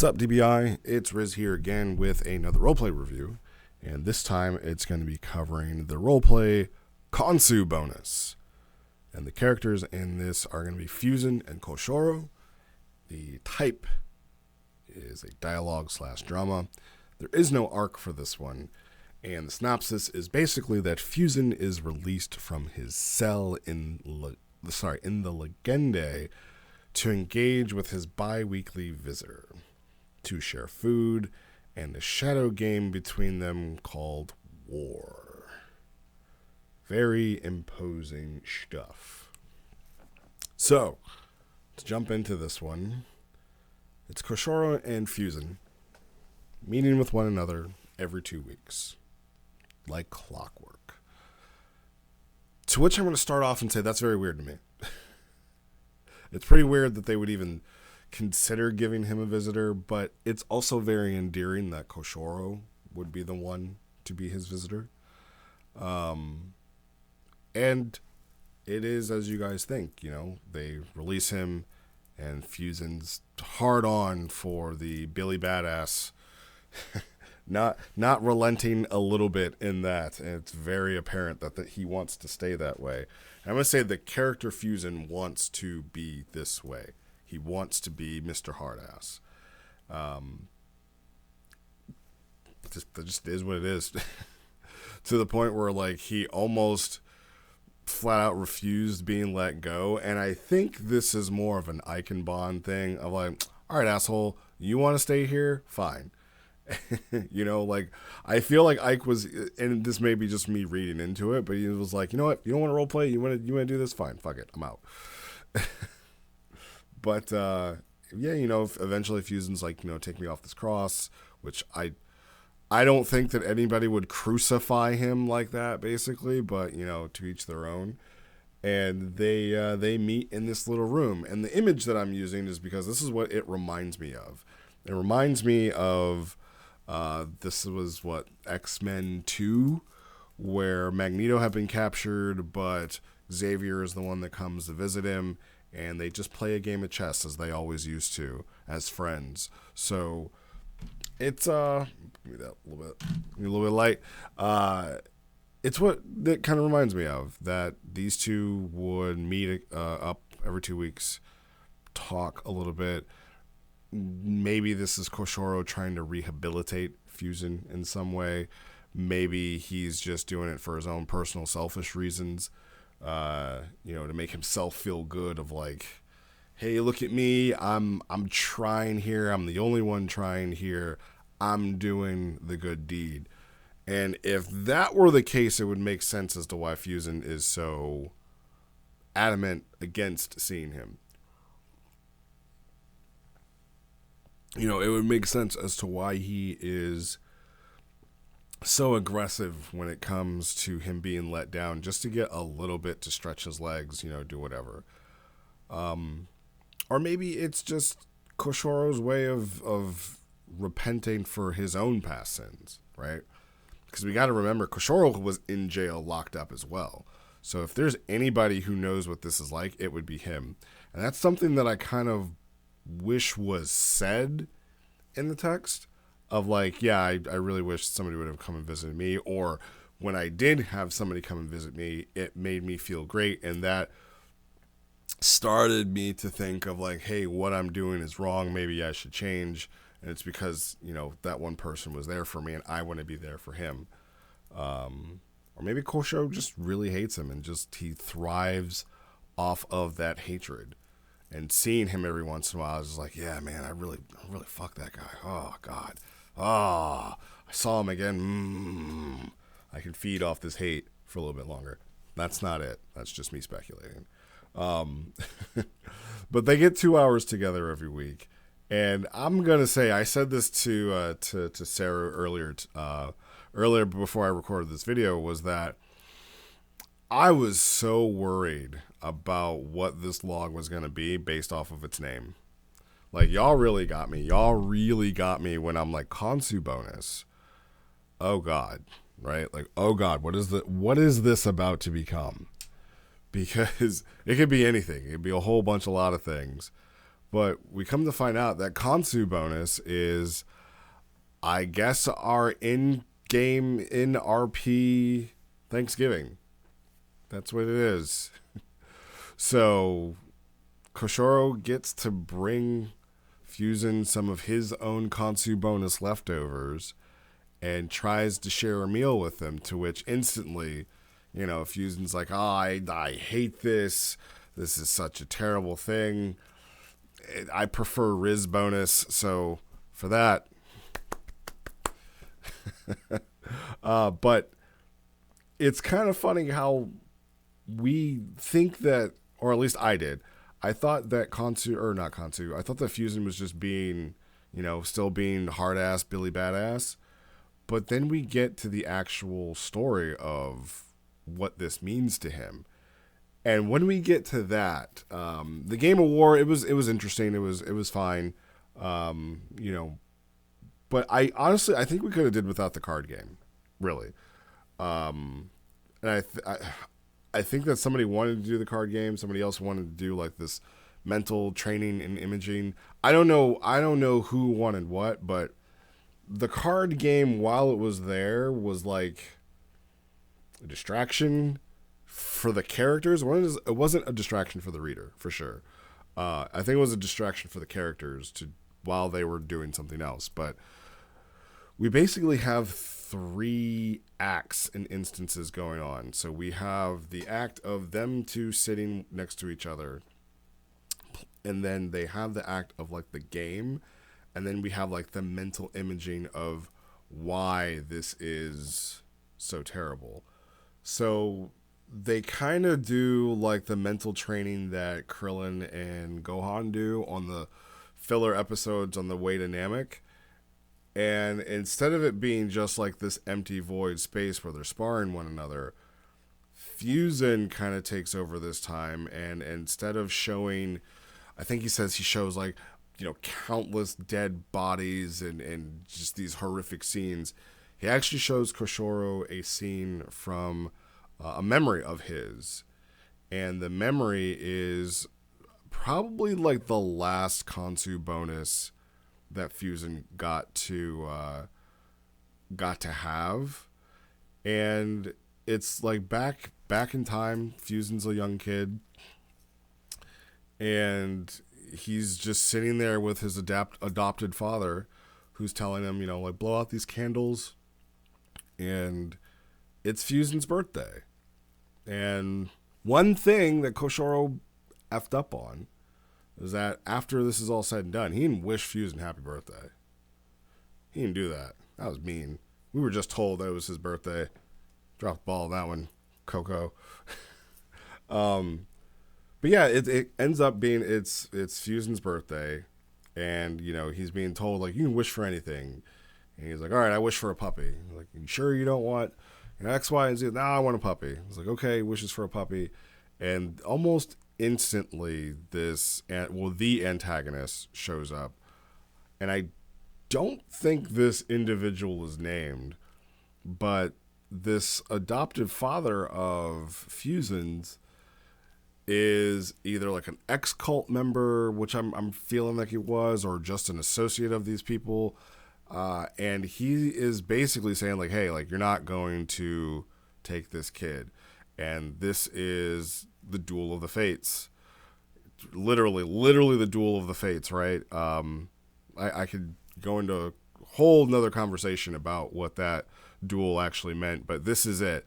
What's up, DBI? It's Riz here again with another roleplay review, and this time it's going to be covering the roleplay Khonsubonus. And the characters in this are going to be Fusen and Koshoro. The type is a dialogue/drama. There is no arc for this one, and the synopsis is basically that Fusen is released from his cell in the Legende to engage with his bi-weekly visitor, to share food, and a shadow game between them called War. Very imposing stuff. So, to jump into this one, it's Koshoro and Fusen meeting with one another every 2 weeks, like clockwork. To which I'm going to start off and say that's very weird to me. It's pretty weird that they would even consider giving him a visitor, but it's also very endearing that Koshoro would be the one to be his visitor. And it is as you guys think, they release him and Fusen's hard on for the Billy Badass, not relenting a little bit in that. And it's very apparent that he wants to stay that way. I'm going to say the character Fusen wants to be this way. He wants to be Mr. Hardass. That just is what it is. To the point where, he almost flat out refused being let go. And I think this is more of an Eichenbahn thing of all right, asshole, you want to stay here? Fine. I feel like Ike was, and this may be just me reading into it, but he was like, you know what? You don't want to role play? You want to do this? Fine. Fuck it. I'm out. But, eventually Fusen's take me off this cross, which I don't think that anybody would crucify him like that, basically, but, to each their own. And they meet in this little room. And the image that I'm using is because this is what it reminds me of. It reminds me of, this was X-Men 2, where Magneto had been captured, but Xavier is the one that comes to visit him. And they just play a game of chess as they always used to, as friends. So it's give me that a little bit of light. It's what that kind of reminds me of, that these two would meet up every 2 weeks, talk a little bit. Maybe this is Koshoro trying to rehabilitate Fusen in some way. Maybe he's just doing it for his own personal selfish reasons. To make himself feel good of hey, look at me. I'm trying here. I'm the only one trying here. I'm doing the good deed. And if that were the case, it would make sense as to why Fusen is so adamant against seeing him. It would make sense as to why he is so aggressive when it comes to him being let down, just to get a little bit to stretch his legs, do whatever. Or maybe it's just Koshoro's way of repenting for his own past sins, right? Because we got to remember, Koshoro was in jail, locked up as well. So if there's anybody who knows what this is like, it would be him. And that's something that I kind of wish was said in the text. Of I really wish somebody would have come and visited me, or when I did have somebody come and visit me, it made me feel great, and that started me to think of hey, what I'm doing is wrong, maybe I should change, and it's because, that one person was there for me, and I want to be there for him. Or maybe Koshoro just really hates him, and he thrives off of that hatred. And seeing him every once in a while, I was just yeah, man, I really fuck that guy. Oh, God. I saw him again. I can feed off this hate for a little bit longer. That's not it. That's just me speculating. But they get 2 hours together every week. And I'm going to say, I said this to Sarah earlier before I recorded this video, was that I was so worried about what this log was going to be based off of its name. Y'all really got me. Y'all really got me when I'm Khonsubonus. Oh, God. Right? Oh, God, what is this about to become? Because it could be anything. It could be a whole bunch, a lot of things. But we come to find out that Khonsubonus is, I guess, our in-game, in-RP Thanksgiving. That's what it is. So Koshoro gets to bring Fusen some of his own Khonsubonus leftovers and tries to share a meal with them, to which instantly, Fusen's like, I hate this. This is such a terrible thing. I prefer Riz bonus, so for that. But it's kind of funny how we think that, or at least I did. I thought that not Khonsu, I thought that Fusen was just being, still being hard ass Billy Badass. But then we get to the actual story of what this means to him. And when we get to that, the game of war, it was interesting. It was fine, But I think we could have did without the card game, really. And I think that somebody wanted to do the card game. Somebody else wanted to do like this mental training and imaging. I don't know who wanted what, but the card game, while it was there, was like a distraction for the characters. It wasn't a distraction for the reader, for sure. I think it was a distraction for the characters while they were doing something else. But we basically have 3 acts and instances going on. So we have the act of them two sitting next to each other, and then they have the act of like the game, and then we have like the mental imaging of why this is so terrible. So they kind of do like the mental training that Krillin and Gohan do on the filler episodes on the way to Namek. And instead of it being just like this empty void space where they're sparring one another, Fusen kind of takes over this time. And instead of showing, I think he says he shows like, countless dead bodies and just these horrific scenes, he actually shows Koshoro a scene from a memory of his. And the memory is probably like the last Khonsubonus that Fusen got to have. And it's like back in time. Fusen's a young kid, and he's just sitting there with his adopted father, who's telling him, like, blow out these candles. And it's Fusen's birthday. And one thing that Koshoro effed up on is that after this is all said and done, he didn't wish Fusen happy birthday. He didn't do that. That was mean. We were just told that it was his birthday. Dropped the ball on that one, Coco. But yeah, it ends up being it's Fusen's birthday, and he's being told like, you can wish for anything, and he's like, all right, I wish for a puppy. He's like, you sure you don't want X, Y, and Z? No, I want a puppy. He's like, okay, he wishes for a puppy, and almost instantly the antagonist shows up, and I don't think this individual is named, but this adoptive father of Fusen's is either like an ex-cult member, which I'm feeling like he was, or just an associate of these people, and he is basically saying like, hey, like, you're not going to take this kid, and this is the duel of the fates. Literally the duel of the fates, right? I could go into a whole nother conversation about what that duel actually meant, but this is it.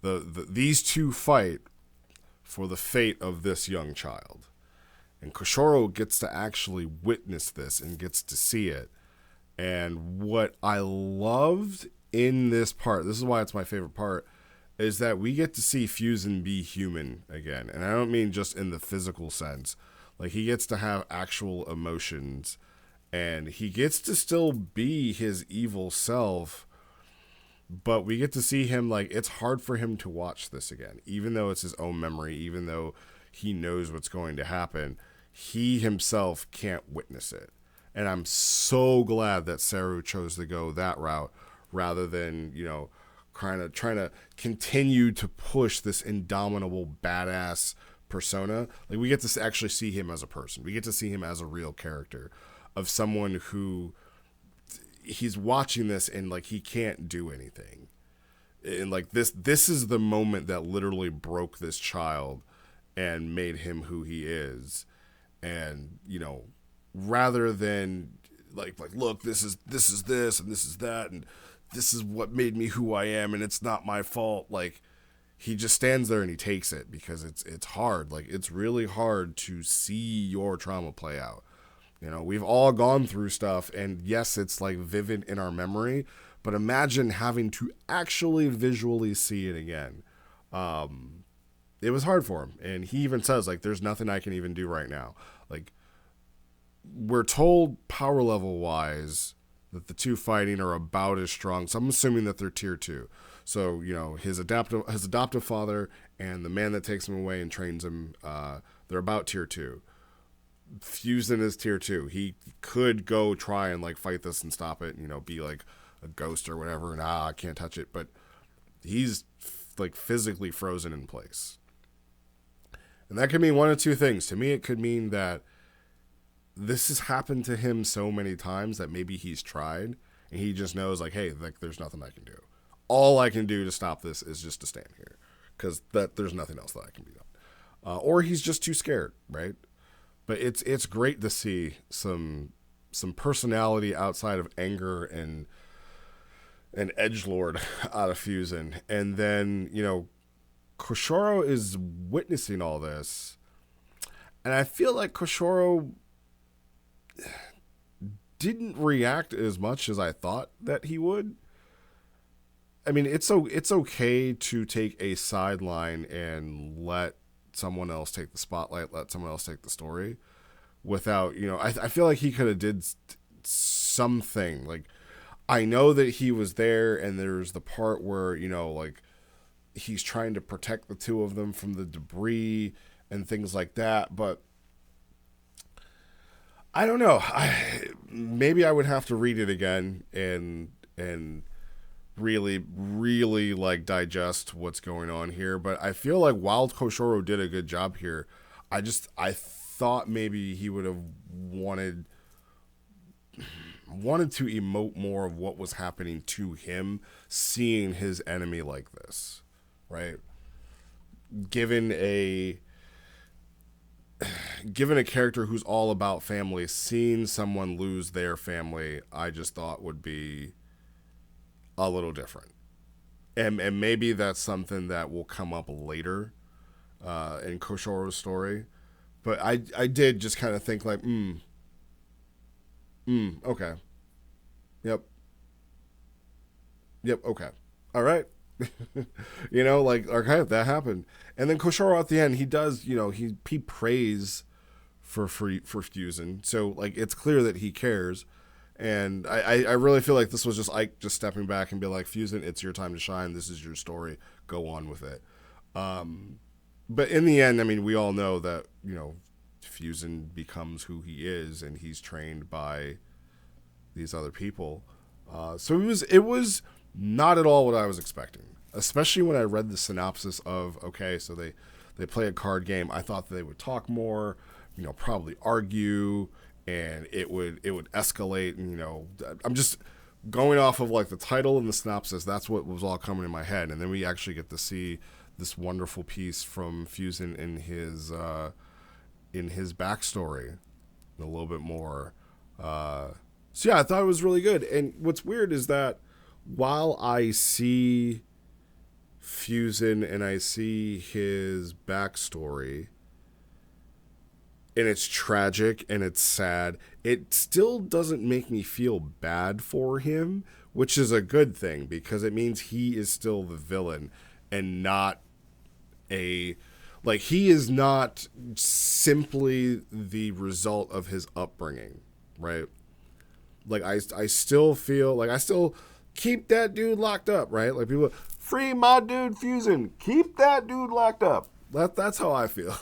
These two fight for the fate of this young child. And Koshoro gets to actually witness this and gets to see it. And what I loved in this part, this is why it's my favorite part, is that we get to see Fusen be human again. And I don't mean just in the physical sense. Like, he gets to have actual emotions, and he gets to still be his evil self, but we get to see him, like, it's hard for him to watch this again. Even though it's his own memory, even though he knows what's going to happen, he himself can't witness it. And I'm so glad that Saru chose to go that route rather than, trying to continue to push this indomitable, badass persona. Like, we get to actually see him as a person. We get to see him as a real character of someone who he's watching this and like he can't do anything. And like this is the moment that literally broke this child and made him who he is. And, you know, rather than like look, this is this and this is that and this is what made me who I am and it's not my fault. Like, he just stands there and he takes it because it's hard. Like, it's really hard to see your trauma play out. You know, we've all gone through stuff, and yes, it's like vivid in our memory, but imagine having to actually visually see it again. It was hard for him, and he even says, like, there's nothing I can even do right now. Like, we're told power level wise that the two fighting are about as strong, so I'm assuming that they're tier 2. So, you know, his adoptive father and the man that takes him away and trains him, they're about tier 2. Fusen is tier 2. He could go try and like fight this and stop it, you know, be like a ghost or whatever, and I can't touch it, but he's like physically frozen in place. And that could mean one of two things. To me, it could mean that this has happened to him so many times that maybe he's tried and he just knows like, hey, like there's nothing I can do. All I can do to stop this is just to stand here because there's nothing else that I can be done. Or he's just too scared, right? But it's great to see some personality outside of anger and edgelord out of Fusen. And then, you know, Koshoro is witnessing all this. And I feel like Koshoro didn't react as much as I thought that he would. I mean, it's okay to take a sideline and let someone else take the spotlight, let someone else take the story without, you know, I feel like he could have did something. Like, I know that he was there and there's the part where, you know, like he's trying to protect the two of them from the debris and things like that. But I don't know. Maybe I would have to read it again and really like digest what's going on here. But I feel like while Koshoro did a good job here, I thought maybe he would have wanted to emote more of what was happening to him, seeing his enemy like this, right? Given a character who's all about family, seeing someone lose their family, I just thought would be a little different. And maybe that's something that will come up later in Koshoro's story. But I did just kind of think like, okay. Yep, okay. All right. You know, like, okay, that happened. And then Koshoro at the end, he does, you know, he prays for Fusen. So, like, it's clear that he cares. And I really feel like this was just Ike just stepping back and be like, Fusen, it's your time to shine. This is your story. Go on with it. But in the end, I mean, we all know that, you know, Fusen becomes who he is and he's trained by these other people. So it was not at all what I was expecting, especially when I read the synopsis of, okay, so they play a card game. I thought they would talk more, you know, probably argue, and it would escalate. And, you know, I'm just going off of like the title and the synopsis. That's what was all coming in my head. And then we actually get to see this wonderful piece from Fusen in his backstory a little bit more. So yeah, I thought it was really good. And what's weird is that while I see Fusen and I see his backstory, and it's tragic and it's sad, it still doesn't make me feel bad for him, which is a good thing because it means he is still the villain and not he is not simply the result of his upbringing, right? Like, I still feel like I still keep that dude locked up, right? Like, people, free my dude Fusen, keep that dude locked up. That's how I feel.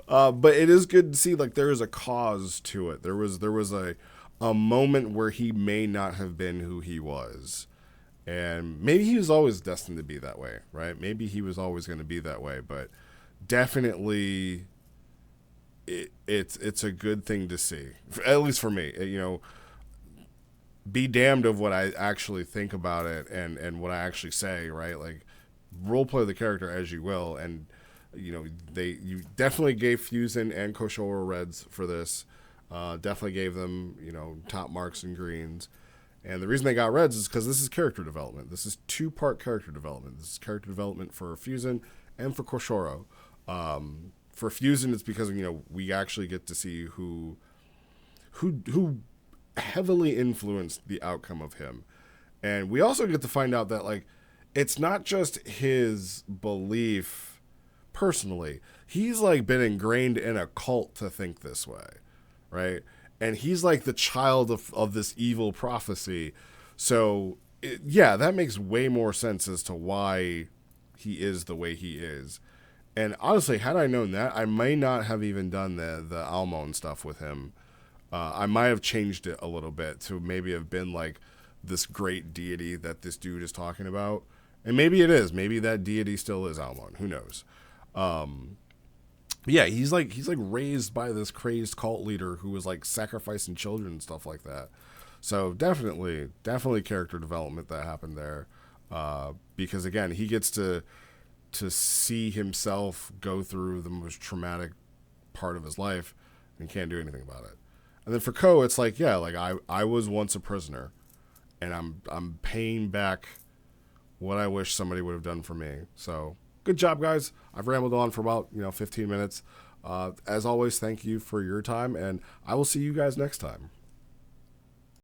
But it is good to see, like, there is a cause to it. There was a moment where he may not have been who he was. And maybe he was always destined to be that way, right? Maybe he was always going to be that way. But definitely it's a good thing to see, at least for me. Be damned of what I actually think about it and what I actually say, right? Like, role play the character as you will, and you definitely gave Fusen and Koshoro reds for this. Definitely gave them top marks and greens. And the reason they got reds is because this is character development. This is 2-part character development. This is character development for Fusen and for Koshoro. For Fusen, it's because we actually get to see who heavily influenced the outcome of him, and we also get to find out that like it's not just his belief personally. He's like been ingrained in a cult to think this way, right? And he's like the child of this evil prophecy. So yeah, that makes way more sense as to why he is the way he is. And honestly, had I known that, I may not have even done the Almond stuff with him. I might have changed it a little bit to maybe have been like this great deity that this dude is talking about. And maybe it is. Maybe that deity still is Almond. Who knows? Yeah, he's like raised by this crazed cult leader who was like sacrificing children and stuff like that. So definitely character development that happened there. Because again, he gets to see himself go through the most traumatic part of his life and can't do anything about it. And then for Ko, it's like, yeah, like I was once a prisoner, and I'm paying back what I wish somebody would have done for me. So good job, guys. I've rambled on for about 15 minutes. As always, thank you for your time, and I will see you guys next time.